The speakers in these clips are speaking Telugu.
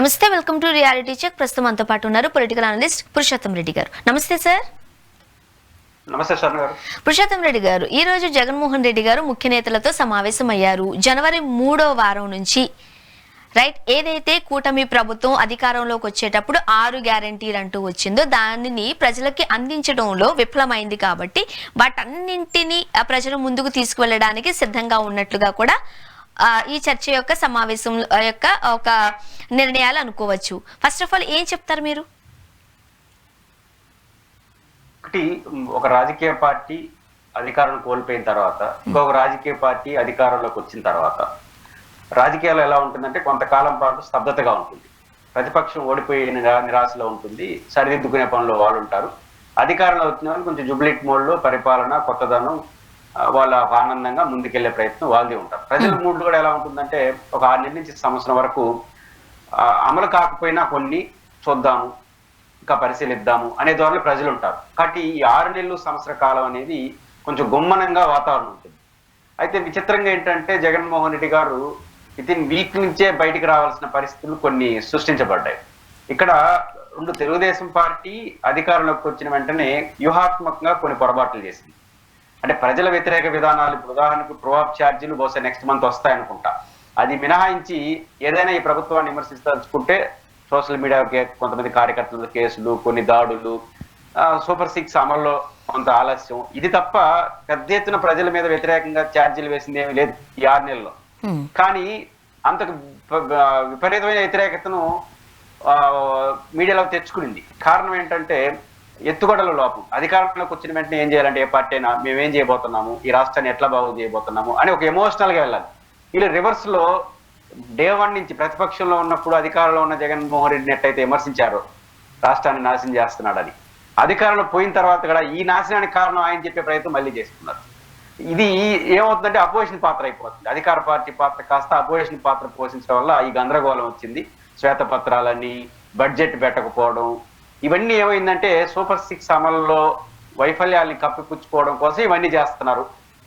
నమస్తే, వెల్కమ్ టు రియాలిటీ చెక్. ప్రస్తుతం మనతో పాటు ఉన్నారు పొలిటికల్ అనలిస్ట్ పురుషోత్తం రెడ్డి గారు. నమస్తే సార్. నమస్తే సార్ గారు. పురుషోత్తం రెడ్డి గారు, ఈ రోజు జగన్మోహన్ రెడ్డి గారు ముఖ్య నేతలతో సమావేశమయ్యారు. జనవరి 3వ వారం నుంచి రైట్ ఏదైతే కూటమి ప్రభుత్వం అధికారంలోకి వచ్చేటప్పుడు 6 గ్యారంటీలు అంటూ వచ్చిందో దానిని ప్రజలకి అందించడంలో విఫలమైంది కాబట్టి వాటన్నింటినీ ప్రజల ముందుకు తీసుకువెళ్ళడానికి సిద్ధంగా ఉన్నట్లుగా కూడా ఈ చర్చ యొక్క సమావేశం యొక్క ఒక నిర్ణయాలు అనుకోవచ్చు. ఫస్ట్ ఆఫ్ ఆల్ ఏం చెప్తారు మీరు? ఒకటి, ఒక రాజకీయ పార్టీ అధికారం కోల్పోయిన తర్వాత ఇంకొక రాజకీయ పార్టీ అధికారంలోకి వచ్చిన తర్వాత రాజకీయాలు ఎలా ఉంటుందంటే కొంతకాలం పాటు స్తబ్దతగా ఉంటుంది. ప్రతిపక్షం ఓడిపోయిన నిరాశలో ఉంటుంది, సరిదిద్దుకునే పనులు వాళ్ళు ఉంటారు. అధికారంలో వచ్చిన వాళ్ళు కొంచెం జుబ్లిట్ మోడ్లో పరిపాలన, కొత్తదనం, వాళ్ళ ఆనందంగా ముందుకెళ్లే ప్రయత్నం వాళ్ళది ఉంటారు. ప్రజల మూడు కూడా ఎలా ఉంటుందంటే ఒక 6 నెలల నుంచి సంవత్సరం వరకు అమలు కాకపోయినా కొన్ని చూద్దాము, ఇంకా పరిశీలిద్దాము అనే ధోరణిలో ప్రజలు ఉంటారు. కాబట్టి ఈ 6 నెలలు సంవత్సర కాలం అనేది కొంచెం గుమ్మనంగా వాతావరణం ఉంటుంది. అయితే విచిత్రంగా ఏంటంటే జగన్మోహన్ రెడ్డి గారు వితిన్ వీక్ నుంచే బయటికి రావాల్సిన పరిస్థితులు కొన్ని సృష్టించబడ్డాయి. ఇక్కడ తెలుగుదేశం పార్టీ అధికారంలోకి వచ్చిన వెంటనే వ్యూహాత్మకంగా కొన్ని పొరపాట్లు చేసింది. అంటే ప్రజల వ్యతిరేక విధానాలు, ఉదాహరణకు ట్రోఆప్ ఛార్జీలు బహుశా నెక్స్ట్ మంత్ వస్తాయనుకుంటా. అది మినహాయించి ఏదైనా ఈ ప్రభుత్వాన్ని విమర్శించదలుచుకుంటే సోషల్ మీడియాకి కొంతమంది కార్యకర్తల కేసులు, కొన్ని దాడులు, సూపర్ 6 అమల్లో కొంత ఆలస్యం, ఇది తప్ప పెద్ద ఎత్తున ప్రజల మీద వ్యతిరేకంగా ఛార్జీలు వేసింది ఏమీ లేదు ఈ 6 నెలల్లో. కానీ అంతకు విపరీతమైన వ్యతిరేకతను మీడియాలో తెచ్చుకునింది. కారణం ఏంటంటే ఎత్తుగడల లోపం. అధికారంలోకి వచ్చిన వెంటనే ఏం చేయాలంటే ఏ పార్టీ అయినా మేమేం చేయబోతున్నాము, ఈ రాష్ట్రాన్ని ఎట్లా బాగు చేయబోతున్నాము అని ఒక ఎమోషనల్ గా వెళ్ళాలి. వీళ్ళు రివర్స్ లో డే 1 నుంచి ప్రతిపక్షంలో ఉన్నప్పుడు అధికారంలో ఉన్న జగన్మోహన్ రెడ్డిని ఎట్లయితే విమర్శించారో రాష్ట్రాన్ని నాశనం చేస్తున్నాడని, అధికారంలో పోయిన తర్వాత కూడా ఈ నాశనానికి కారణం ఆయన చెప్పే ప్రయత్నం మళ్ళీ చేస్తున్నారు. ఇది ఏమవుతుందంటే అపోజిషన్ పాత్ర అయిపోతుంది. అధికార పార్టీ పాత్ర కాస్త అపోజిషన్ పాత్ర పోషించడం వల్ల ఈ గందరగోళం వచ్చింది. శ్వేతపత్రాలని, బడ్జెట్ పెట్టకపోవడం, ఇవన్నీ ఏమైందంటే సూపర్ 6 అమల్లో వైఫల్యాల్ని కప్పిపుచ్చుకోవడం కోసం ఇవన్నీ చేస్తున్నారు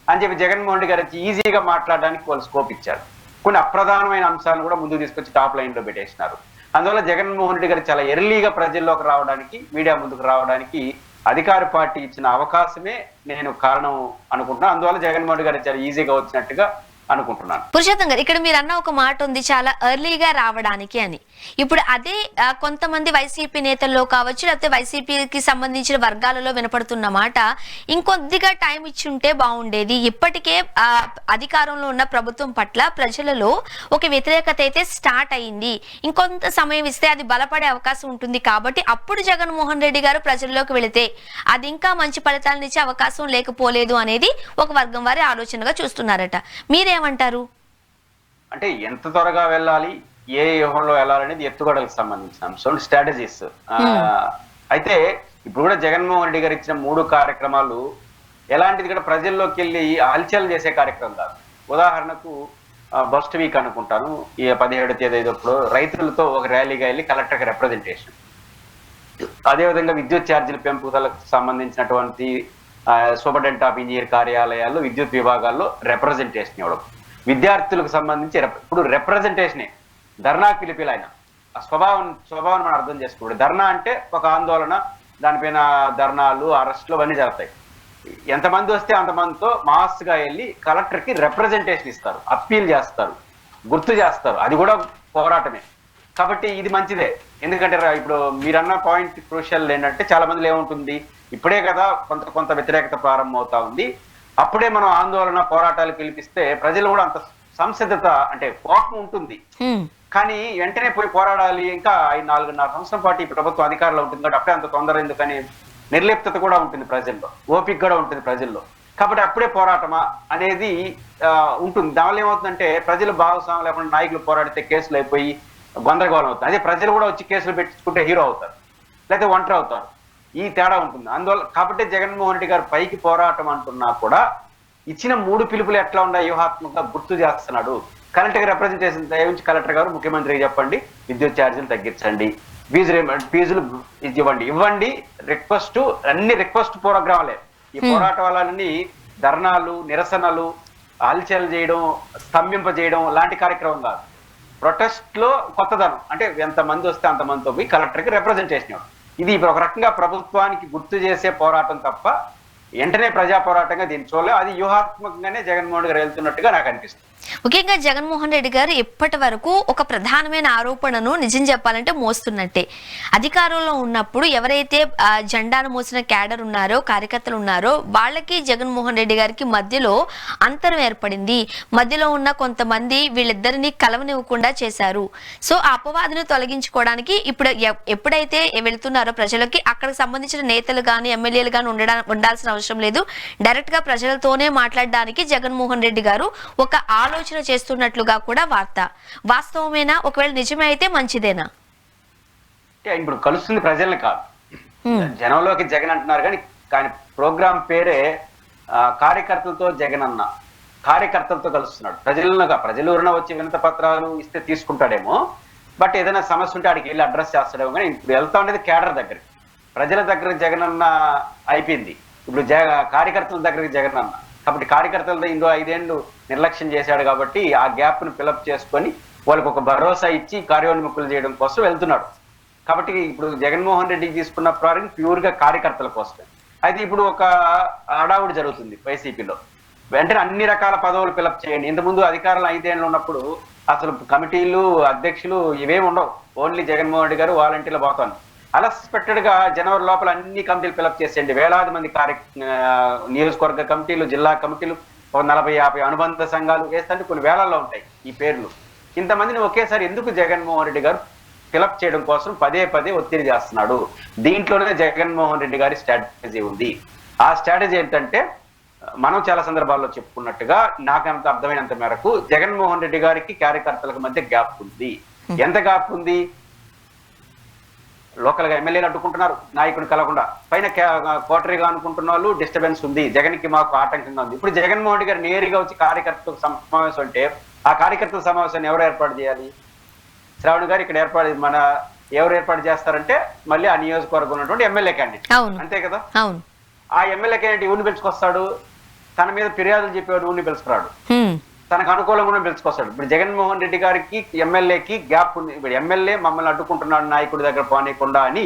అని చెప్పి జగన్మోహన్ రెడ్డి గారు ఈజీగా మాట్లాడడానికి వాళ్ళు స్కోప్ ఇచ్చారు. కొన్ని అప్రధానమైన అంశాలను కూడా ముందుకు తీసుకొచ్చి టాప్ లైన్ లో పెట్టేసినారు. అందువల్ల జగన్మోహన్ రెడ్డి గారు చాలా ఎర్లీగా ప్రజల్లోకి రావడానికి, మీడియా ముందుకు రావడానికి అధికార పార్టీ ఇచ్చిన అవకాశమే నేను కారణం అనుకుంటున్నాను. అందువల్ల జగన్మోహన్ రెడ్డి గారు చాలా ఈజీగా వచ్చినట్టుగా అనుకుంటున్నాను. పురుషోత్తం గారు, ఇక్కడ మీరు అన్న ఒక మాట ఉంది, చాలా ఎర్లీగా రావడానికి అని. ఇప్పుడు అదే కొంతమంది వైసీపీ నేతల్లో కావచ్చు, లేకపోతే వైసీపీకి సంబంధించిన వర్గాలలో వినపడుతున్న మాట, ఇంకొద్దిగా టైం ఇచ్చి ఉంటే బాగుండేది. ఇప్పటికే అధికారంలో ఉన్న ప్రభుత్వం పట్ల ప్రజలలో ఒక వ్యతిరేకత అయితే స్టార్ట్ అయింది, ఇంకొంత సమయం ఇస్తే అది బలపడే అవకాశం ఉంటుంది. కాబట్టి అప్పుడు జగన్మోహన్ రెడ్డి గారు ప్రజల్లోకి వెళితే అది ఇంకా మంచి ఫలితాలను ఇచ్చే అవకాశం లేకపోలేదు అనేది ఒక వర్గం వారి ఆలోచనగా చూస్తున్నారట. మీరేమంటారు? అంటే ఎంత త్వరగా వెళ్ళాలి, ఏ వ్యూహంలో వెళ్ళాలనేది ఎత్తుగడలకు సంబంధించిన అంశం, స్ట్రాటజీస్. అయితే ఇప్పుడు కూడా జగన్మోహన్ రెడ్డి గారు ఇచ్చిన 3 కార్యక్రమాలు ఎలాంటిది కూడా ప్రజల్లోకి వెళ్ళి హల్చల్ చేసే కార్యక్రమం కాదు. ఉదాహరణకు బస్ట్ వీక్ అనుకుంటాను, ఈ 17వ తేదీ ఇప్పుడు రైతులతో ఒక ర్యాలీగా వెళ్ళి కలెక్టర్కి రిప్రజెంటేషన్. అదేవిధంగా విద్యుత్ ఛార్జీల పెంపుదలకు సంబంధించినటువంటి సూపరింటెండెంట్ ఆఫ్ ఇంజనీర్ కార్యాలయాల్లో, విద్యుత్ విభాగాల్లో రిప్రజెంటేషన్ ఇవ్వడం. విద్యార్థులకు సంబంధించి ఇప్పుడు రిప్రజెంటేషనే, ధర్నా పిలిపిలు. ఆయన ఆ స్వభావం మనం అర్థం చేసుకోండి. ధర్నా అంటే ఒక ఆందోళన, దానిపైన ధర్నాలు, అరెస్టులు అవన్నీ జరుగుతాయి. ఎంతమంది వస్తే అంతమందితో మాస్గా వెళ్ళి కలెక్టర్కి రిప్రజెంటేషన్ ఇస్తారు, అప్పీల్ చేస్తారు, గుర్తు చేస్తారు. అది కూడా పోరాటమే. కాబట్టి ఇది మంచిదే. ఎందుకంటే ఇప్పుడు మీరన్న పాయింట్ క్రూషియల్ ఏంటంటే చాలా మందిలో ఏముంటుంది, ఇప్పుడే కదా కొంత వ్యతిరేకత ప్రారంభం అవుతా ఉంది, అప్పుడే మనం ఆందోళన, పోరాటాలు పిలిపిస్తే ప్రజలు కూడా అంత సంసిద్ధత, అంటే కోపం ఉంటుంది. కానీ వెంటనే పోయి పోరాడాలి, ఇంకా 4.5 సంవత్సరం పాటు ఈ ప్రభుత్వం అధికారంలో ఉంటుంది కాబట్టి అప్పుడే అంత తొందర ఎందుకని నిర్లిప్తత కూడా ఉంటుంది ప్రజల్లో, ఓపిక కూడా ఉంటుంది ప్రజల్లో. కాబట్టి అప్పుడే పోరాటమా అనేది ఉంటుంది. దానివల్ల ఏమవుతుందంటే ప్రజలు భాగస్వామ్యం లేకుండా నాయకులు పోరాడితే కేసులు అయిపోయి గందరగోళం అవుతుంది. అదే ప్రజలు కూడా వచ్చి కేసులు పెట్టించుకుంటే హీరో అవుతారు, లేకపోతే ఒంటరి అవుతారు. ఈ తేడా ఉంటుంది. అందువల్ల కాబట్టి జగన్మోహన్ రెడ్డి గారు పైకి పోరాటం అంటున్నా కూడా ఇచ్చిన 3 పిలుపులు ఎట్లా ఉన్నాయి వ్యూహాత్మకంగా గుర్తు చేస్తున్నాడు. కలెక్టర్ రిప్రజెంటేషన్ దయవించి కలెక్టర్ గారు ముఖ్యమంత్రికి చెప్పండి, విద్యుత్ ఛార్జీలు తగ్గించండి, ఫీజులు ఇవ్వండి. రిక్వెస్ట్, అన్ని రిక్వెస్ట్ ప్రోగ్రామాలే. ఈ పోరాటాలన్నీ ధర్నాలు, నిరసనలు, హల్చల్ చేయడం, స్తంభింపజేయడం లాంటి కార్యక్రమం కాదు. ప్రొటెస్ట్ లో కొత్తదనం అంటే ఎంతమంది వస్తే అంతమందితో పోయి కలెక్టర్కి రిప్రజెంటేషన్ ఇవ్వడం. ఇది ఒక రకంగా ప్రభుత్వానికి గుర్తు చేసే పోరాటం తప్ప వెంటనే ప్రజా పోరాటంగా దీన్ని చూడలేదు. అది వ్యూహాత్మకంగానే జగన్మోహన్ గారు వెళ్తున్నట్టుగా నాకు అనిపిస్తుంది. ముఖ్యంగా జగన్మోహన్ రెడ్డి గారు ఇప్పటి వరకు ఒక ప్రధానమైన ఆరోపణను నిజం చెప్పాలంటే మోస్తున్నట్టే. అధికారంలో ఉన్నప్పుడు ఎవరైతే జెండాను మోసిన క్యాడర్ ఉన్నారో, కార్యకర్తలు ఉన్నారో, వాళ్ళకి జగన్మోహన్ రెడ్డి గారికి మధ్యలో అంతరం ఏర్పడింది. మధ్యలో ఉన్న కొంతమంది వీళ్ళిద్దరిని కలవనివ్వకుండా చేశారు. సో ఆ అపవాదును తొలగించుకోవడానికి ఇప్పుడు ఎప్పుడైతే వెళ్తున్నారో ప్రజలకి, అక్కడికి సంబంధించిన నేతలు కానీ ఎమ్మెల్యేలు కానీ ఉండాల్సిన అవసరం లేదు. డైరెక్ట్ గా ప్రజలతోనే మాట్లాడడానికి జగన్మోహన్ రెడ్డి గారు ఒక ఆలోచన చేస్తున్నట్లుగా కూడా వార్త. వాస్తవమేనా? ఒకవేళ నిజమే అయితే మంచిదేనా? ఇప్పుడు కలుస్తుంది ప్రజల్ని కాదు, జనంలోకి జగన్ అంటున్నారు కానీ కానీ ప్రోగ్రాం పేరే కార్యకర్తలతో జగన్ అన్న. కార్యకర్తలతో కలుస్తున్నాడు ప్రజలు ఎవరైనా వచ్చి వినత పత్రాలు ఇస్తే తీసుకుంటాడేమో, బట్ ఏదైనా సమస్య ఉంటే ఆడికి వెళ్ళి అడ్రస్ చేస్తాడేమో. కానీ ఇప్పుడు వెళ్తా ఉండేది కేడర్ దగ్గరికి, ప్రజల దగ్గర జగన్ అన్న అయిపోయింది. ఇప్పుడు కార్యకర్తల దగ్గరికి జగన్ అన్న. కాబట్టి కార్యకర్తలతో ఇంకో 5 ఏళ్ళు నిర్లక్ష్యం చేశాడు కాబట్టి ఆ గ్యాప్ ను ఫిలప్ చేసుకొని వాళ్ళకి ఒక భరోసా ఇచ్చి కార్యోన్ముఖులు చేయడం కోసం వెళ్తున్నాడు. కాబట్టి ఇప్పుడు జగన్మోహన్ రెడ్డికి తీసుకున్న ప్రారంభం ప్యూర్ గా కార్యకర్తల కోసమే. అయితే ఇప్పుడు ఒక హడావుడి జరుగుతుంది వైసీపీలో. వెంటనే అన్ని రకాల పదవులు ఫిలప్ చేయండి. ఇంతకుముందు అధికారులు 5 ఏళ్ళు ఉన్నప్పుడు అసలు కమిటీలు, అధ్యక్షులు ఇవేమి ఉండవు. ఓన్లీ జగన్మోహన్ రెడ్డి గారు వాలంటీర్లు పోతాను. అన్ఎక్స్పెక్టెడ్ గా జనవరి లోపల అన్ని కమిటీలు ఫిలప్ చేసేయండి. వేలాది మంది నియోజకవర్గ కమిటీలు, జిల్లా కమిటీలు, 40-50 అనుబంధ సంఘాలు వేస్తుంటే కొన్ని వేలల్లో ఉంటాయి ఈ పేర్లు. ఇంతమందిని ఒకేసారి ఎందుకు జగన్మోహన్ రెడ్డి గారు ఫిలప్ చేయడం కోసం పదే ఒత్తిడి చేస్తున్నాడు? దీంట్లోనే జగన్మోహన్ రెడ్డి గారి స్ట్రాటజీ ఉంది. ఆ స్ట్రాటజీ ఏంటంటే, మనం చాలా సందర్భాల్లో చెప్పుకున్నట్టుగా నాకు అంత అర్థమైనంత మేరకు జగన్మోహన్ రెడ్డి గారికి కార్యకర్తలకు మధ్య గ్యాప్ ఉంది. ఎంత గ్యాప్ ఉంది? లోకల్ గా ఎమ్మెల్యేలు అడ్డుకుంటున్నారు నాయకుడిని కలగకుండా, పైన కోటరీగా అనుకుంటున్న వాళ్ళు డిస్టర్బెన్స్ ఉంది, జగన్ కి మాకు ఆటంకంగా ఉంది. ఇప్పుడు జగన్మోహన్ రెడ్డి గారు నేరుగా వచ్చి కార్యకర్తలకు సమావేశం అంటే ఆ కార్యకర్తల సమావేశాన్ని ఎవరు ఏర్పాటు చేయాలి? శ్రావణ్ గారు ఇక్కడ ఎవరు ఏర్పాటు చేస్తారంటే మళ్ళీ ఆ నియోజకవర్గం ఉన్నటువంటి ఎమ్మెల్యే క్యాండిడేట్, అంతే కదా. ఆ ఎమ్మెల్యే క్యాండిడేట్ ఎవరిని పిలుచుకొస్తాడు? తన మీద ఫిర్యాదులు చెప్పేవాడు ఎవరిని పిలుచుకురాడు, తనకు అనుకూలంగా పిలుచుకొస్తాడు. ఇప్పుడు జగన్మోహన్ రెడ్డి గారికి ఎమ్మెల్యేకి గ్యాప్ ఉంది. ఇప్పుడు ఎమ్మెల్యే మమ్మల్ని అడ్డుకుంటున్నాడు నాయకుడి దగ్గర పోనీయకుండా అని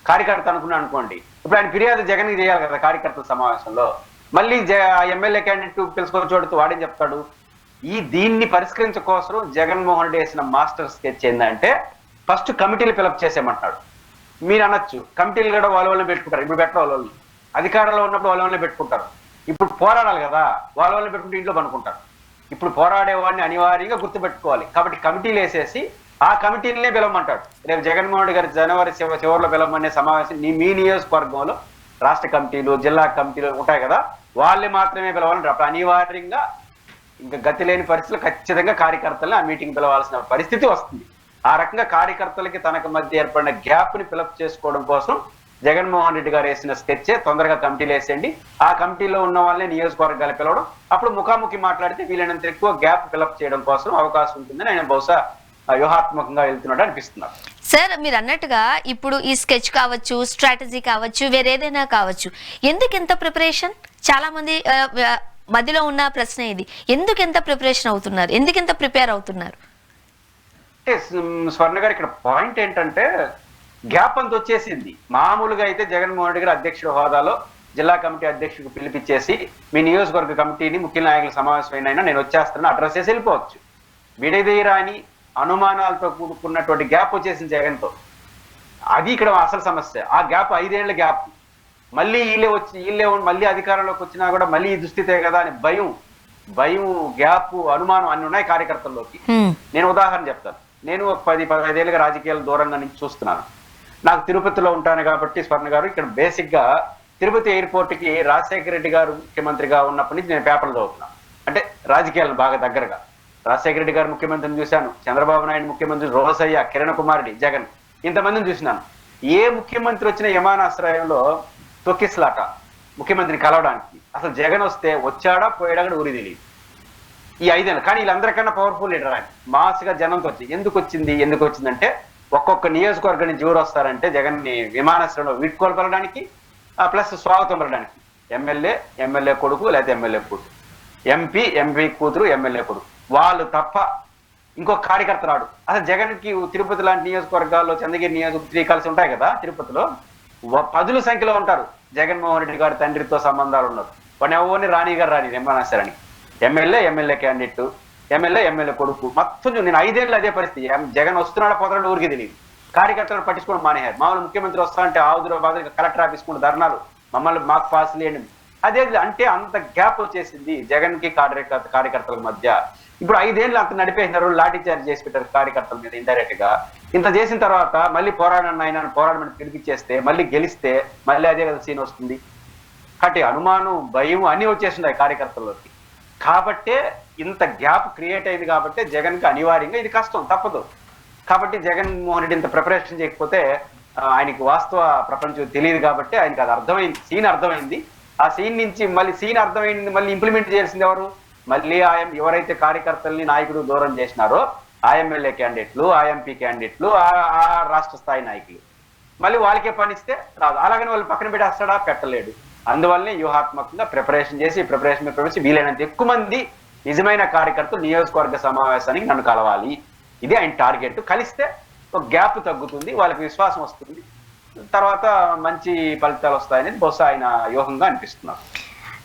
కార్యకర్త అనుకున్నాడు అనుకోండి, ఇప్పుడు ఆయన ఫిర్యాదు జగన్ చేయాలి కదా కార్యకర్తల సమావేశంలో. మళ్ళీ ఎమ్మెల్యే క్యాండిడేట్ పిలుచుకొని చూడుతూ వాడేం చెప్తాడు? దీన్ని పరిష్కరించ కోసం జగన్మోహన్ రెడ్డి వేసిన మాస్టర్ స్కెచ్ ఏంటంటే ఫస్ట్ కమిటీలు ఫిలప్ చేసేయమంటున్నాడు. మీరు అనొచ్చు కమిటీలు కూడా వాళ్ళని పెట్టుకుంటారు. ఇప్పుడు పెట్టరు, వాళ్ళు అధికారంలో ఉన్నప్పుడు వాళ్ళని పెట్టుకుంటారు. ఇప్పుడు పోరాడాలి కదా, వాళ్ళని పెట్టుకుంటే ఇంట్లో పనుకుంటారు. ఇప్పుడు పోరాడేవాడిని అనివార్యంగా గుర్తుపెట్టుకోవాలి. కాబట్టి కమిటీలు వేసేసి ఆ కమిటీలనే పిలవమంటాడు. రేపు జగన్మోహన్ రెడ్డి గారి జనవరి చివరిలో పిలవమనే సమావేశం మీ నియోజకవర్గంలో రాష్ట్ర కమిటీలు, జిల్లా కమిటీలు ఉంటాయి కదా, వాళ్ళే మాత్రమే పిలవాలని. అప్పుడు అనివార్యంగా ఇంకా గతి లేని పరిస్థితులు ఖచ్చితంగా కార్యకర్తలను ఆ మీటింగ్ పిలవాల్సిన పరిస్థితి వస్తుంది. ఆ రకంగా కార్యకర్తలకి తనకు మధ్య ఏర్పడిన గ్యాప్ ని ఫిలప్ చేసుకోవడం కోసం జగన్మోహన్ రెడ్డి గారు వేసిన స్కెచ్చే తొందరగా కమిటీలు వేసేయండి. ఆ కమిటీలో ఉన్న వాళ్ళని నియోజకవర్గాలు పిలవడం, అప్పుడు ముఖాముఖి మాట్లాడితే వీలైనంత ఎక్కువ గ్యాప్ ఫిలప్ చేయడం కోసం అవకాశం ఉంటుందని ఆయన బహుశా వ్యూహాత్మకంగా వెళ్తున్నాడు అనిపిస్తున్నారు. సార్, మీరు అన్నట్టుగా ఇప్పుడు ఈ స్కెచ్ కావచ్చు, స్ట్రాటజీ కావచ్చు, వేరేదైనా కావచ్చు, ఎందుకు ఎంత ప్రిపరేషన్? చాలా మంది మధ్యలో ఉన్న ప్రశ్న ఇది. ఎందుకు ఎంత ప్రిపరేషన్ అవుతున్నారు? ఎందుకు ఎంత ప్రిపేర్ అవుతున్నారు? స్వర్ణ గారు, ఇక్కడ పాయింట్ ఏంటంటే గ్యాప్ అంత వచ్చేసింది. మామూలుగా అయితే జగన్మోహన్ రెడ్డి గారు అధ్యక్షుడి హోదాలో జిల్లా కమిటీ అధ్యక్షుడికి పిలిపించేసి మీ నియోజకవర్గ కమిటీని ముఖ్య నాయకుల సమావేశమైనా నేను వచ్చేస్తాను అడ్రస్ చేసి వెళ్ళిపోవచ్చు. విడదీయరాని అనుమానాలతో కూడుకున్నటువంటి గ్యాప్ వచ్చేసింది జగన్తో. అది ఇక్కడ అసలు సమస్య. ఆ గ్యాప్ 5 ఏళ్ల గ్యాప్. మళ్ళీ వీళ్ళే మళ్ళీ అధికారంలోకి వచ్చినా కూడా మళ్ళీ ఈ దుస్థితే కదా అని భయం, గ్యాప్, అనుమానం అన్ని ఉన్నాయి కార్యకర్తల్లోకి. నేను ఉదాహరణ చెప్తాను. నేను ఒక 10-15 ఏళ్ళుగా రాజకీయాలు దూరంగా నుంచి చూస్తున్నాను. నాకు తిరుపతిలో ఉంటాను కాబట్టి స్వర్ణ గారు, ఇక్కడ బేసిక్ గా తిరుపతి ఎయిర్పోర్ట్ కి రాజశేఖర రెడ్డి గారు ముఖ్యమంత్రిగా ఉన్నప్పటి నుంచి నేను పేపర్లు చదువుతున్నాను. అంటే రాజకీయాలను బాగా దగ్గరగా. రాజశేఖర రెడ్డి గారు ముఖ్యమంత్రిని చూశాను, చంద్రబాబు నాయుడు ముఖ్యమంత్రి, రోసయ్య, కిరణ్ కుమార్ రెడ్డి, జగన్, ఇంతమందిని చూసినాను. ఏ ముఖ్యమంత్రి వచ్చిన విమానాశ్రయంలో తొక్కిస్లాట ముఖ్యమంత్రిని కలవడానికి. అసలు జగన్ వస్తే వచ్చాడా పోయాడా కూడా ఊరి తెలియదు ఈ 5 ఏళ్ళు. కానీ వీళ్ళందరికన్నా పవర్ఫుల్ లీడర్ ఆయన. మాస్గా జనంతో వచ్చి ఎందుకు వచ్చిందంటే ఒక్కొక్క నియోజకవర్గం నుంచి ఎవరు వస్తారంటే జగన్ ని విమానాశ్రయంలో వీడ్కోలు పలడానికి, ప్లస్ స్వాగతం పలడానికి. ఎమ్మెల్యే కొడుకు, లేకపోతే ఎమ్మెల్యే కూతురు, ఎంపీ కూతురు, ఎమ్మెల్యే కొడుకు, వాళ్ళు తప్ప ఇంకో కార్యకర్త రాడు. అసలు జగన్ కి తిరుపతి లాంటి నియోజకవర్గాల్లో, చంద్రగిరి నియోజకవర్గం కలిసి ఉంటాయి కదా, తిరుపతిలో పదుల సంఖ్యలో ఉంటారు జగన్మోహన్ రెడ్డి గారి తండ్రితో సంబంధాలు ఉన్నారు. వాడిని ఎవరిని రాణి గారు రాని నిమ్మనాశారని ఎమ్మెల్యే క్యాండిడేట్, ఎమ్మెల్యే కొడుకు మొత్తం. నేను 5 ఏళ్ళు అదే పరిస్థితి. జగన్ వస్తున్నాడా పోతున్నాడు ఊరికి తెలియదు. కార్యకర్తలను పట్టించుకోవడం మానేయారు. మామూలు ముఖ్యమంత్రి వస్తారంటే ఆవుదులో బాధ కలెక్టర్ ఆఫీస్ కుండా ధర్నాలు, మమ్మల్ని మాకు పాస్ లేని అదే. అంటే అంత గ్యాప్ వచ్చేసింది జగన్ కి కార్యకర్తల మధ్య. ఇప్పుడు 5 ఏళ్ళు అంత నడిపేసినారు, లాఠీ చార్జ్ చేసి పెట్టారు కార్యకర్తల మీద ఇండైరెక్ట్ గా. ఇంత చేసిన తర్వాత మళ్ళీ పోరాడమని పిలిపించేస్తే, మళ్ళీ గెలిస్తే మళ్ళీ అదే కదా సీన్ వస్తుంది. కాబట్టి అనుమానం, భయం అన్ని వచ్చేస్తున్నాయి కార్యకర్తల్లోకి. కాబట్టే ఇంత గ్యాప్ క్రియేట్ అయింది. కాబట్టి జగన్ కి అనివార్యంగా ఇది కష్టం, తప్పదు. కాబట్టి జగన్మోహన్ రెడ్డి ఇంత ప్రిపరేషన్ చేయకపోతే ఆయనకి వాస్తవ ప్రపంచం తెలియదు. కాబట్టి ఆయనకి అది అర్థమైంది, సీన్ అర్థమైంది. ఆ సీన్ నుంచి మళ్ళీ సీన్ అర్థమైంది, మళ్ళీ ఇంప్లిమెంట్ చేయాల్సింది ఎవరు? మళ్ళీ ఎవరైతే కార్యకర్తల్ని నాయకుడు దూరం చేసినారో ఆ ఎమ్మెల్యే క్యాండిడేట్లు, ఆ ఎంపీ క్యాండిడేట్లు, ఆ రాష్ట్ర స్థాయి నాయకులు, మళ్ళీ వాళ్ళకే పనిస్తే రాదు. అలాగని వాళ్ళు పక్కన పెట్టేస్తాడా? పెట్టలేడు. అందువల్లనే వ్యూహాత్మకంగా ప్రిపరేషన్ చేసి వీలైనంత ఎక్కువ మంది నిజమైన కార్యకర్తలు నియోజకవర్గ సమావేశానికి నన్ను కలవాలి, ఇది ఆయన టార్గెట్. కలిస్తే ఒక గ్యాప్ తగ్గుతుంది, వాళ్ళకి విశ్వాసం వస్తుంది, తర్వాత మంచి ఫలితాలు వస్తాయనేది బహుశా ఆయన వ్యూహంగా అనిపిస్తున్నారు.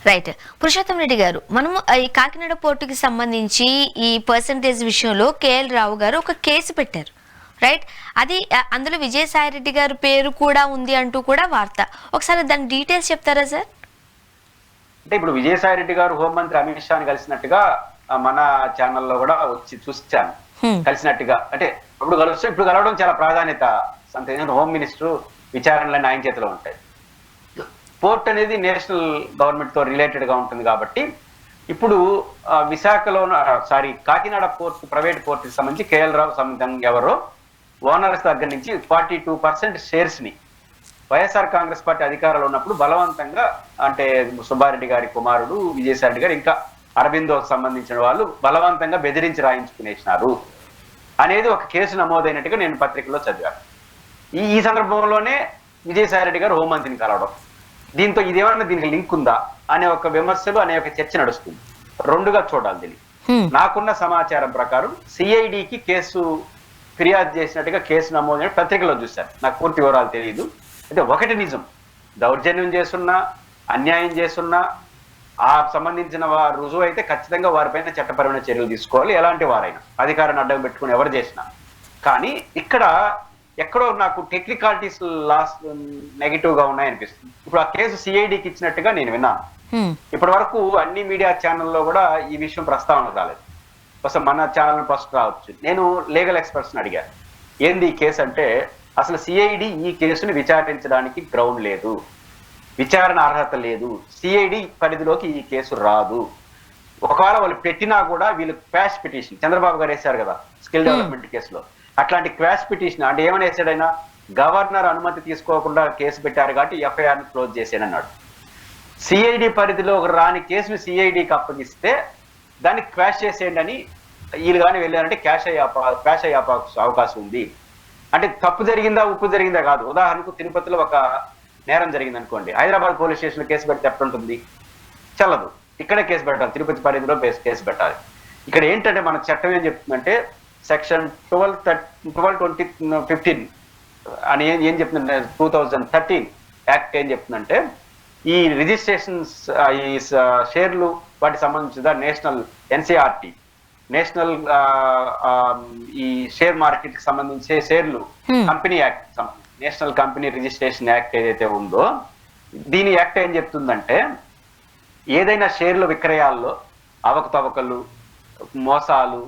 రైట్. పురుషోత్తం రెడ్డి గారు, మనము ఈ కాకినాడ పోర్టుకి సంబంధించి ఈ పర్సంటేజ్ విషయంలో కేఎల్ రావు గారు ఒక కేసు పెట్టారు, రైట్? అది అందులో విజయసాయి రెడ్డి గారి పేరు కూడా ఉంది అంటూ కూడా వార్త. ఒకసారి దాని డీటెయిల్స్ చెప్తారా సార్? అంటే ఇప్పుడు విజయసాయి రెడ్డి గారు హోంమంత్రి అమిత్ షాని కలిసినట్టుగా మన ఛానల్లో కూడా వచ్చి చూసాను, కలిసినట్టుగా. అంటే ఇప్పుడు కలవడం చాలా ప్రాధాన్యత. హోమ్ మినిస్టర్ విచారణలన్నీ ఆయన చేతిలో ఉంటాయి. పోర్ట్ అనేది నేషనల్ గవర్నమెంట్ తో రిలేటెడ్ గా ఉంటుంది కాబట్టి ఇప్పుడు కాకినాడ పోర్ట్, ప్రైవేట్ పోర్ట్ కి సంబంధించి కేఎల్ రావు సంబంధించి ఎవరో ఓనర్స్ దగ్గర నుంచి 42% షేర్స్ ని వైఎస్ఆర్ కాంగ్రెస్ పార్టీ అధికారంలో ఉన్నప్పుడు బలవంతంగా, అంటే సుబ్బారెడ్డి గారి కుమారుడు విజయసాయి రెడ్డి గారు ఇంకా అరబిందోకి సంబంధించిన వాళ్ళు బలవంతంగా బెదిరించి రాయించుకునేసినారు అనేది ఒక కేసు నమోదైనట్టుగా నేను పత్రికలో చదివాను. ఈ సందర్భంలోనే విజయసాయి రెడ్డి గారు హోంమంత్రిని కలవడం, దీంతో ఇదేమన్నా దీనికి లింక్ ఉందా అనే ఒక విమర్శలు అనే ఒక చర్చ నడుస్తుంది. రెండుగా చూడాలి దీన్ని. నాకున్న సమాచారం ప్రకారం సిఐడికి కేసు ఫిర్యాదు చేసినట్టుగా కేసు నమోదు పత్రికలో చూశాను. నాకు పూర్తి వివరాలు తెలియదు. అయితే ఒకటి నిజం, దౌర్జన్యం చేస్తున్నా, అన్యాయం చేస్తున్నా ఆ సంబంధించిన రుజువు అయితే ఖచ్చితంగా వారిపైన చట్టపరమైన చర్యలు తీసుకోవాలి, ఎలాంటి వారైనా, అధికారాన్ని అడ్డం పెట్టుకుని ఎవరు చేసినా. కానీ ఇక్కడ ఎక్కడో నాకు టెక్నికాలిటీస్ నెగిటివ్ గా ఉన్నాయనిపిస్తుంది. ఇప్పుడు ఆ కేసు సిఐడికి ఇచ్చినట్టుగా నేను విన్నాను. ఇప్పటి వరకు అన్ని మీడియా ఛానల్లో కూడా ఈ విషయం ప్రస్తావన రాలేదు. అసలు మన ఛానల్ ఫస్ట్ రావచ్చు. నేను లీగల్ ఎక్స్పర్ట్స్ అడిగాను, ఏంది ఈ కేసు అంటే, అసలు సిఐడి ఈ కేసుని విచారించడానికి గ్రౌండ్ లేదు, విచారణ అర్హత లేదు, సిఐడి పరిధిలోకి ఈ కేసు రాదు. ఒకవేళ వాళ్ళు పెట్టినా కూడా వీళ్ళు క్వాష్ పిటిషన్, చంద్రబాబు గారు వేశారు కదా స్కిల్ డెవలప్మెంట్ కేసులో, అట్లాంటి క్వాష్ పిటిషన్ అంటే ఏమని వేసాడైనా, గవర్నర్ అనుమతి తీసుకోకుండా కేసు పెట్టారు కాబట్టి ఎఫ్ఐఆర్ ని క్లోజ్ చేశానన్నాడు. సిఐడి పరిధిలో రాని కేసుని సిఐడికి అప్పగిస్తే దాన్ని క్వాష్ చేసేయండి అని వీళ్ళు కానీ వెళ్ళారంటే క్వాష్ అయ్యే అవకాశం ఉంది. అంటే తప్పు జరిగిందా, ఉప్పు జరిగిందా కాదు. ఉదాహరణకు తిరుపతిలో ఒక నేరం జరిగింది అనుకోండి, హైదరాబాద్ పోలీస్ స్టేషన్లో కేసు పెడితే ఎట్లుంటుంది? చల్లదు. ఇక్కడే కేసు పెట్టాలి, తిరుపతి పరిధిలో కేసు పెట్టాలి. ఇక్కడ ఏంటంటే మన చట్టం ఏం చెప్తుందంటే, సెక్షన్ 122015 అని ఏం చెప్తుందంటే, 2013 యాక్ట్ ఏం చెప్తుందంటే, ఈ రిజిస్ట్రేషన్స్, ఈ షేర్లు వాటికి సంబంధించిన నేషనల్ ఎన్సిఆర్టీ, నేషనల్ ఈ షేర్ మార్కెట్ కి సంబంధించే షేర్లు company act, national company registration act ఏదైతే ఉందో, దీని యాక్ట్ ఏం చెప్తుందంటే, ఏదైనా షేర్ల విక్రయాల్లో అవకతవకలు, మోసాలు,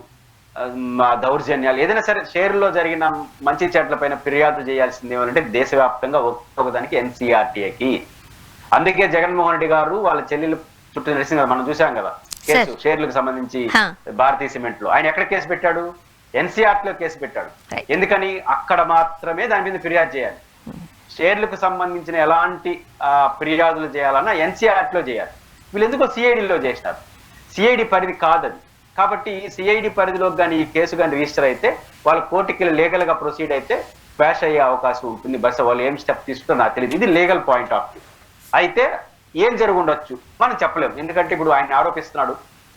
దౌర్జన్యాలు, ఏదైనా సరే షేర్లో జరిగిన మంచి చెట్ల పైన ఫిర్యాదు చేయాల్సింది ఏమంటే దేశవ్యాప్తంగా ఒకదానికి ఎన్సిఆర్టీకి. అందుకే జగన్మోహన్ రెడ్డి గారు వాళ్ళ చెల్లెలు చుట్టూ నడిచింది కదా, మనం చూసాం కదా కేసు, షేర్లకు సంబంధించి భారతీయ సిమెంట్ లో. ఆయన ఎక్కడ కేసు పెట్టాడు? ఎన్సీఆర్టీలో కేసు పెట్టాడు. ఎందుకని? అక్కడ మాత్రమే దాని మీద ఫిర్యాదు చేయాలి. షేర్లకు సంబంధించిన ఎలాంటి ఫిర్యాదులు చేయాలన్నా ఎన్సీఆర్టీలో చేయాలి. వీళ్ళు ఎందుకో సిఐడిలో చేసినారు. సిఐడి పరిధి కాదది. కాబట్టి సిఐడి పరిధిలోకి కానీ ఈ కేసు కానీ రిజిస్టర్ అయితే వాళ్ళ కోర్టుకి లీగల్ గా ప్రొసీడ్ అయితే క్వాష్ అయ్యే అవకాశం ఉంటుంది. బస్ వాళ్ళు ఏం స్టెప్ తీసుకుంటారో నాకు తెలియదు. ఇది లీగల్ పాయింట్ ఆఫ్ వ్యూ. అయితే ఏం జరుగుండొచ్చు మనం చెప్పలేము. ఎందుకంటే ఇప్పుడు ఆయన ఆరోపిస్తున్నాడు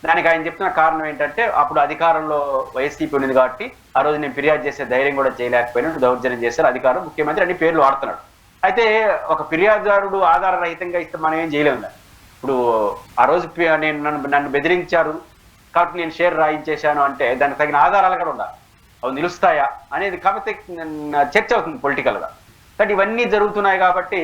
దానికి ఆయన చెప్తున్న కారణం ఏంటంటే అప్పుడు అధికారంలో వైసీపీ ఉంది కాబట్టి ఆ రోజు నేను ఫిర్యాదు చేసే ధైర్యం కూడా చేయలేకపోయినట్టు దౌర్జన్యం చేశారు అధికారం, ముఖ్యమంత్రి అన్ని పేర్లు వాడుతున్నాడు. అయితే ఒక ఫిర్యాదుదారుడు ఆధార రహితంగా ఇస్తే మనం ఏం చేయలేము. ఇప్పుడు ఆ రోజు నేను నన్ను బెదిరించారు కాబట్టి నేను షేర్ రాయించేశాను అంటే దానికి తగిన ఆధారాలు కూడా ఉండాలి, అవి నిలుస్తాయా అనేది కాబట్టి చర్చ అవుతుంది పొలిటికల్ గా. కాబట్టి ఇవన్నీ జరుగుతున్నాయి కాబట్టి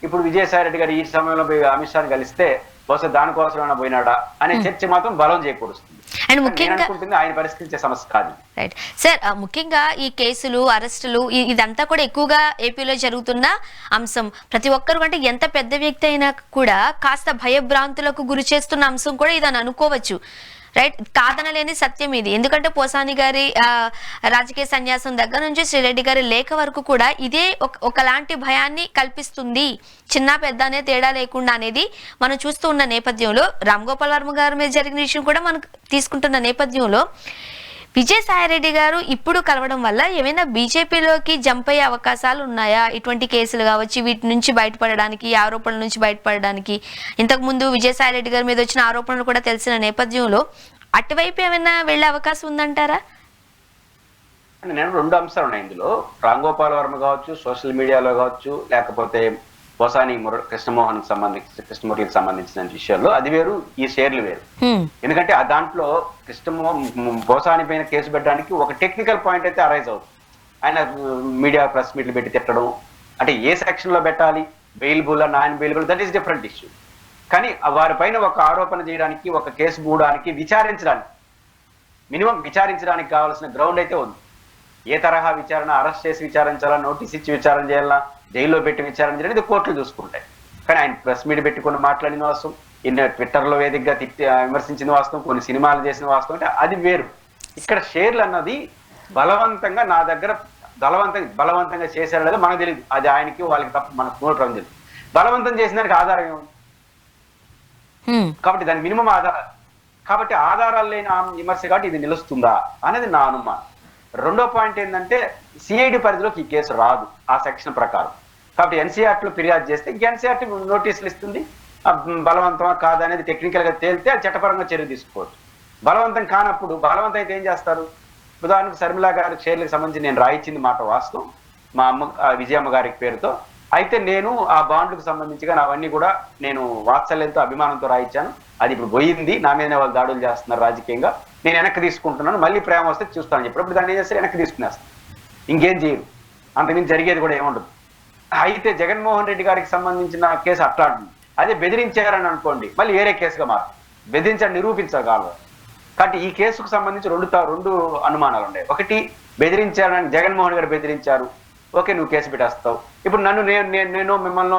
ఇప్పుడు విజయసాయి రెడ్డి గారు ఈ సమయంలో అమిత్ షాని కలిస్తే బహుశా దానికోసమైనా పోయినాడా అనే చర్చ మాత్రం బలం చేకూరుస్తుంది. అండ్ ముఖ్యంగా ఆయన పరిష్కరించే సమస్య కాదు. రైట్ సార్, ముఖ్యంగా ఈ కేసులు అరెస్టులు ఇదంతా కూడా ఎక్కువగా ఏపీలో జరుగుతున్న అంశం. ప్రతి ఒక్కరు అంటే ఎంత పెద్ద వ్యక్తి అయినా కూడా కాస్త భయభ్రాంతులకు గురి చేస్తున్న అంశం కూడా ఇదని అనుకోవచ్చు. రైట్, కాదనలేని సత్యం ఇది. ఎందుకంటే పోసాని గారి రాజకీయ సన్యాసం దగ్గర నుంచి శ్రీరెడ్డి గారి లేఖ వరకు కూడా ఇదే ఒకలాంటి భయాన్ని కల్పిస్తుంది, చిన్న పెద్ద అనే తేడా లేకుండా అనేది మనం చూస్తూ ఉన్న నేపథ్యంలో, రామ్ గోపాల్ వర్మ గారి మీద జరిగిన విషయం కూడా మనం తీసుకుంటున్న నేపథ్యంలో విజయసాయిరెడ్డి గారు ఇప్పుడు కలవడం వల్ల ఏమైనా బీజేపీలోకి జంప్ అయ్యే అవకాశాలు ఉన్నాయా? ఇటువంటి కేసులు కావచ్చు, వీటి నుంచి బయటపడడానికి, ఆరోపణల నుంచి బయటపడడానికి. ఇంతకు ముందు విజయసాయిరెడ్డి గారి మీద వచ్చిన ఆరోపణలు కూడా తెలిసిన నేపథ్యంలో అటువైపు ఏమైనా వెళ్లే అవకాశం ఉందంటారా? నేను రెండు అంశాలు ఉన్నాయి ఇందులో. రామ్ గోపాల్ వర్మ కావచ్చు, సోషల్ మీడియాలో కావచ్చు, లేకపోతే పోసాని కృష్ణమూర్తికి సంబంధించిన విషయాల్లో అది వేరు, ఈ షేర్లు వేరు. ఎందుకంటే ఆ దాంట్లో పోసాని పైన కేసు పెట్టడానికి ఒక టెక్నికల్ పాయింట్ అయితే అరైజ్ అవుతుంది. ఆయన మీడియా ప్రెస్ మీట్లు పెట్టి తిట్టడం, అంటే ఏ సెక్షన్ లో పెట్టాలి, bailable non bailable, that is different issue. కానీ వారిపైన ఒక ఆరోపణ చేయడానికి, ఒక కేసు పూయడానికి, విచారించడానికి, మినిమం విచారించడానికి కావాల్సిన గ్రౌండ్ అయితే ఉంది. ఏ తరహా విచారణ, అరెస్ట్ చేసి విచారించాలా, నోటీస్ ఇచ్చి విచారణ చేయాలా, జైల్లో పెట్టి విచారణ చేయాలి, కోర్టులు చూసుకుంటాయి. కానీ ఆయన ప్రెస్ మీట్ పెట్టుకుని మాట్లాడిన వాస్తవం, ట్విట్టర్లో వేదికగా విమర్శించిన వాస్తవం, కొన్ని సినిమాలు చేసిన వాస్తవం, అంటే అది వేరు. ఇక్కడ షేర్లు అన్నది బలవంతంగా నా దగ్గర బలవంతంగా చేశారు లేదా మనకు తెలియదు. అది ఆయనకి వాళ్ళకి తప్ప మనకు నోట్ తెలియదు. బలవంతం చేసిన దానికి ఆధారం ఏముంది? కాబట్టి దాని మినిమం ఆధారాలు, కాబట్టి ఆధారాలు లేని విమర్శ కాబట్టి ఇది నిలుస్తుందా అనేది నా అనుమానం. రెండో పాయింట్ ఏంటంటే సిఐడి పరిధిలోకి ఈ కేసు రాదు ఆ సెక్షన్ ప్రకారం. కాబట్టి ఎన్సీఆర్టీలో ఫిర్యాదు చేస్తే ఎన్సీఆర్టీ నోటీసులు ఇస్తుంది. బలవంతమా కాదా అనేది టెక్నికల్ గా తేలితే అది చట్టపరంగా చర్య తీసుకోవచ్చు. బలవంతం కానప్పుడు, బలవంతం అయితే ఏం చేస్తారు? ఉదాహరణకు శర్మిలా గారి షేర్లకు సంబంధించి నేను రాయించింది మాట వాస్తవం, మా విజయమ్మ గారి పేరుతో. అయితే నేను ఆ బాండ్లకు సంబంధించిగా అవన్నీ కూడా నేను వాత్సల్యంతో, అభిమానంతో రాయించాను. అది ఇప్పుడు పోయింది, నా మీదనే వాళ్ళు దాడులు చేస్తున్నారు రాజకీయంగా, నేను వెనక్కి తీసుకుంటున్నాను, మళ్ళీ ప్రేమ వస్తే చూస్తాను చెప్పినప్పుడు దాన్ని ఏం చేస్తారు? వెనక్కి తీసుకునేస్తాను, ఇంకేం చేయరు, అంతకుమించి జరిగేది కూడా ఏముండదు. అయితే జగన్మోహన్ రెడ్డి గారికి సంబంధించిన కేసు అట్లాంటిది. అదే బెదిరించారని అనుకోండి, మళ్ళీ వేరే కేసుగా మారు, బెదిరించారు నిరూపించగలరు. కాబట్టి ఈ కేసుకు సంబంధించి రెండు అనుమానాలు ఉన్నాయి. ఒకటి, బెదిరించారని జగన్మోహన్ గారు బెదిరించారు, ఓకే నువ్వు కేసు పెట్టేస్తావు. ఇప్పుడు నేను మిమ్మల్ని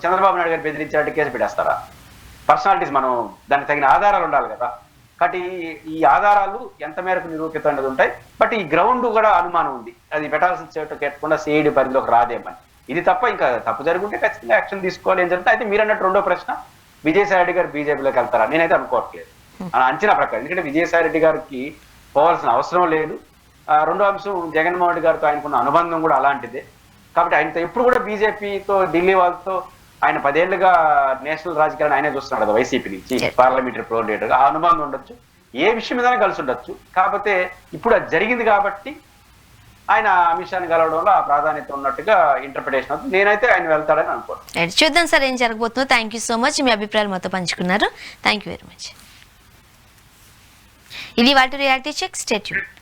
చంద్రబాబు నాయుడు గారు బెదిరించారంటే కేసు పెట్టేస్తారా? పర్సనాలిటీస్, మనం దానికి తగిన ఆధారాలు ఉండాలి కదా. కాబట్టి ఈ ఆధారాలు ఎంత మేరకు నిరూపితం అనేది ఉంటాయి. బట్ ఈ గ్రౌండ్ కూడా అనుమానం ఉంది, అది పెట్టాల్సిన చోటు పెట్టకుండా సిఐడి పరిధిలోకి రాదేమని. ఇది తప్ప ఇంకా తప్పు జరుగుంటే ఖచ్చితంగా యాక్షన్ తీసుకోవాలి. ఏం జరుగుతుంది? అయితే మీరు అన్నట్టు రెండో ప్రశ్న, విజయసాయి రెడ్డి గారు బీజేపీలోకి వెళ్తారా? నేనైతే అనుకోవట్లేదు అని అంచనా ప్రకారం. ఎందుకంటే విజయసాయి రెడ్డి గారికి పోవాల్సిన అవసరం లేదు. రెండో అంశం, జగన్మోహన్ రెడ్డి గారితో ఆయనకున్న అనుబంధం కూడా అలాంటిదే. కాబట్టి ఆయనతో ఎప్పుడు కూడా బీజేపీతో, ఢిల్లీ వాళ్ళతో ఆయన 10 ఏళ్లుగా నేషనల్ రాజకీయాలను ఆయనే చూస్తున్నాడు కదా, వైసీపీ నుంచి పార్లమెంటరీ ప్రో లీడర్ గా. ఆ అనుబంధం ఉండొచ్చు, ఏ విషయం మీద కలిసి ఉండొచ్చు. కాకపోతే ఇప్పుడు అది జరిగింది కాబట్టి ఆయన అమిత్ షాని కలవడంలో ఆ ప్రాధాన్యత ఉన్నట్టుగా ఇంటర్ప్రిటేషన్ అవుతుంది. నేనైతే ఆయన వెళ్తాడని అనుకోను. చూద్దాం సార్ ఏం జరగబోతుందో. థ్యాంక్ యూ సో మచ్, మీ అభిప్రాయాలు మొత్తం పంచుకున్నారు. Thank you very much. ఇది వాటి రియాలిటీ చెక్. Stay tuned.